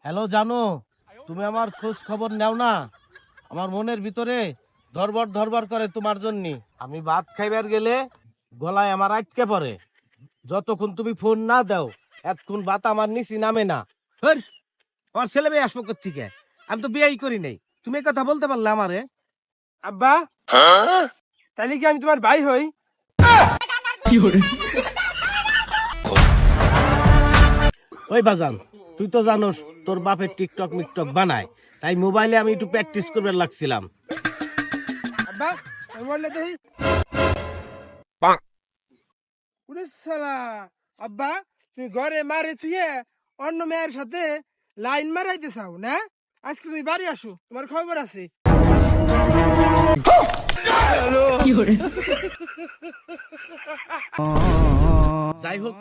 Hello জানো, তুমি আমার খোঁজ খবর নাও না। আমার মনের ভিতরে ধরবর ধরবর করে তোমার জন্য। আমি ভাত খাইবার গেলে গলায় আমার আটকে পড়ে। যতক্ষণ তুমি ফোন না দাও এতক্ষণ ভাত আমার নিচি নামে না। হর, আমার ছেলে মেয়ে আসবো কোত্থেকে? আমি তো বিয়েই করি নাই। তুমি এই কথা বলতে পারলে আমারে? আব্বা, তাহলে কি আমি তোমার ভাই হই? ওই বাজান, তুই তো জানোস তোর বাপের টিকটক মিকটক বানায়, তাই মোবাইলে আমি একটু প্র্যাকটিস করবার লাগছিলাম। আব্বা, আমি বললে দেখি। ওরে শালা, আব্বা তুমি ঘরে মারে থুয়ে অন্য মেয়ের সাথে লাইন মারাইতে চাও না? আজকে তুমি বাড়ি আসো, তোমার খবর আছে। যাই হোক,